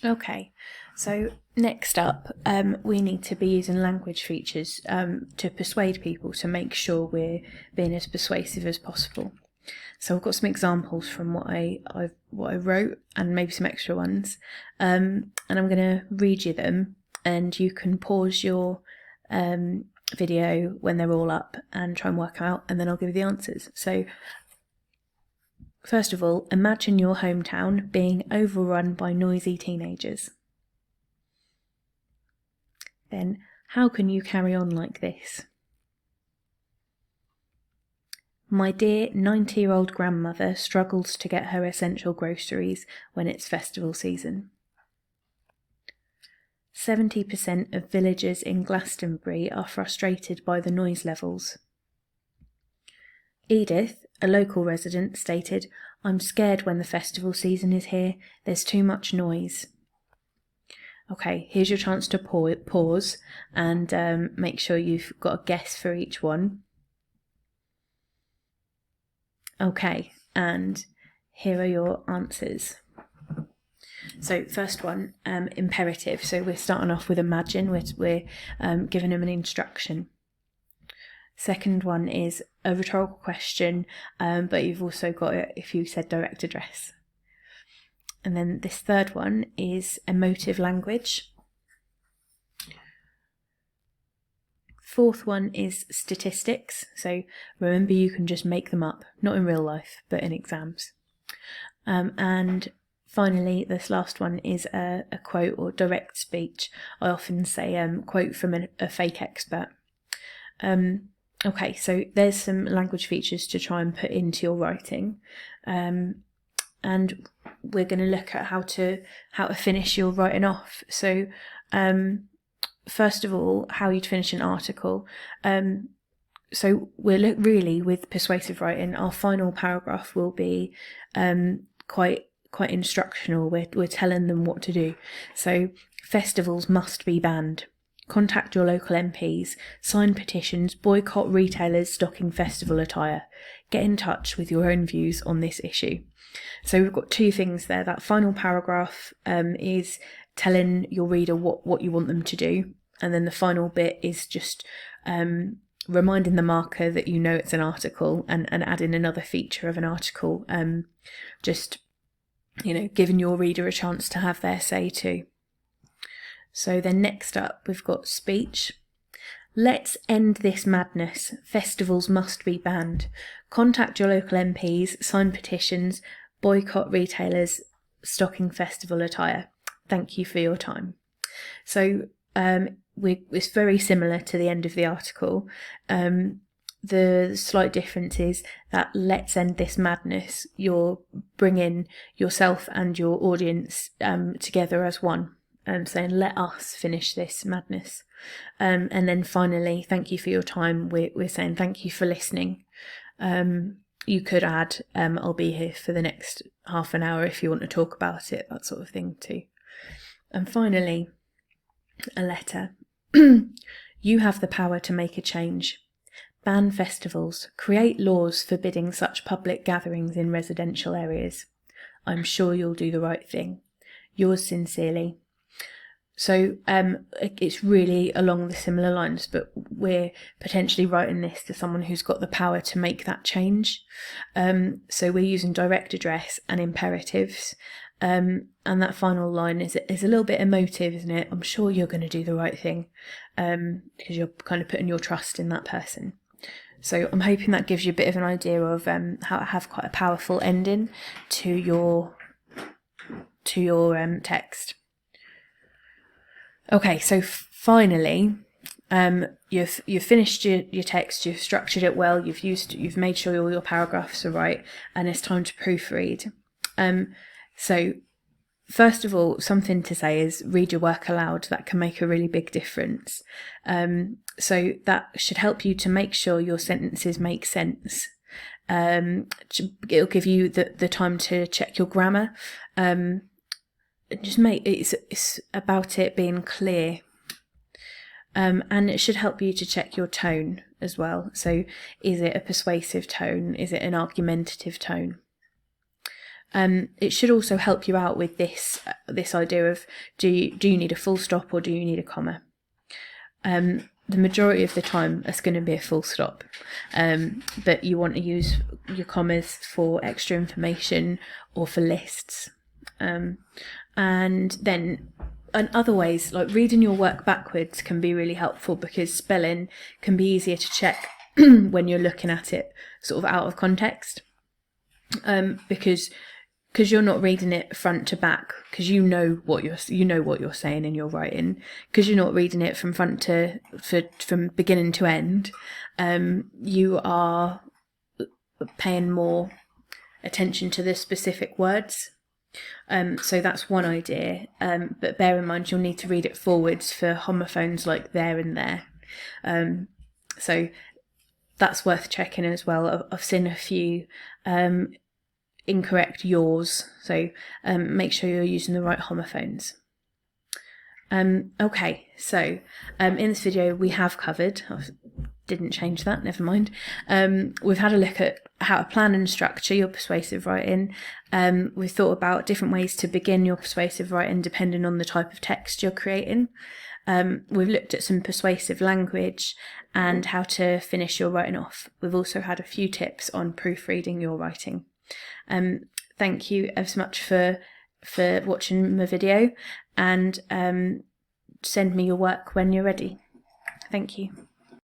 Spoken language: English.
Okay, so next up, we need to be using language features to persuade people, to make sure we're being as persuasive as possible. So I've got some examples from what I wrote, and maybe some extra ones, and I'm going to read you them, and you can pause your video when they're all up and try and work out, and then I'll give you the answers. So first of all, imagine your hometown being overrun by noisy teenagers. Then, how can you carry on like this? My dear 90-year-old grandmother struggles to get her essential groceries when it's festival season. 70% of villagers in Glastonbury are frustrated by the noise levels. Edith, a local resident, stated, "I'm scared when the festival season is here. There's too much noise." Okay, here's your chance to pause and make sure you've got a guess for each one. Okay, and here are your answers. So first one, imperative. So we're starting off with imagine. We're giving them an instruction. Second one is a rhetorical question, but you've also got it if you said direct address. And then this third one is emotive language. Fourth one is statistics. So remember, you can just make them up, not in real life, but in exams. And finally, this last one is a quote or direct speech. I often say quote from a fake expert. Okay, so there's some language features to try and put into your writing, and we're going to look at how to finish your writing off. So first of all, how you'd finish an article. So we'll really, with persuasive writing, our final paragraph will be quite instructional. We're telling them what to do. So festivals must be banned. Contact your local MPs, sign petitions, boycott retailers stocking festival attire. Get in touch with your own views on this issue. So we've got two things there. That final paragraph is telling your reader what you want them to do. And then the final bit is just reminding the marker that you know it's an article, and adding another feature of an article. Just, giving your reader a chance to have their say too. So then next up, we've got speech. Let's end this madness. Festivals must be banned. Contact your local MPs, sign petitions, boycott retailers stocking festival attire. Thank you for your time. So it's very similar to the end of the article. The slight difference is that let's end this madness. You're bringing yourself and your audience together as one. Saying, let us finish this madness. And then finally, thank you for your time. We're saying thank you for listening. You could add, I'll be here for the next half an hour if you want to talk about it, that sort of thing too. And finally, a letter. You have the power to make a change. Ban festivals. Create laws forbidding such public gatherings in residential areas. I'm sure you'll do the right thing. Yours sincerely. So it's really along the similar lines, but we're potentially writing this to someone who's got the power to make that change. So we're using direct address and imperatives. And that final line is a little bit emotive, isn't it? I'm sure you're going to do the right thing, because you're kind of putting your trust in that person. So I'm hoping that gives you a bit of an idea of how to have quite a powerful ending to your text. Okay, so finally, you've finished your text, you've structured it well, you've made sure all your paragraphs are right, and it's time to proofread. So first of all, something to say is read your work aloud. That can make a really big difference. So that should help you to make sure your sentences make sense. It'll give you the time to check your grammar. Just it's about it being clear, and it should help you to check your tone as well. So is it a persuasive tone? Is it an argumentative tone? It should also help you out with this idea of do you need a full stop or do you need a comma? The majority of the time it's going to be a full stop, but you want to use your commas for extra information or for lists. And then in other ways, like reading your work backwards can be really helpful, because spelling can be easier to check when you're looking at it sort of out of context, because you're not reading it front to back, because you know what you're saying in your writing, because you're not reading it from from beginning to end. You are paying more attention to the specific words. So that's one idea, but bear in mind you'll need to read it forwards for homophones like there and there. So that's worth checking as well. I've seen a few incorrect yours, so make sure you're using the right homophones. Okay, so in this video we have covered, didn't change that, never mind. We've had a look at how to plan and structure your persuasive writing. We've thought about different ways to begin your persuasive writing depending on the type of text you're creating. We've looked at some persuasive language and how to finish your writing off. We've also had a few tips on proofreading your writing. Thank you ever so much for watching my video, and send me your work when you're ready. Thank you.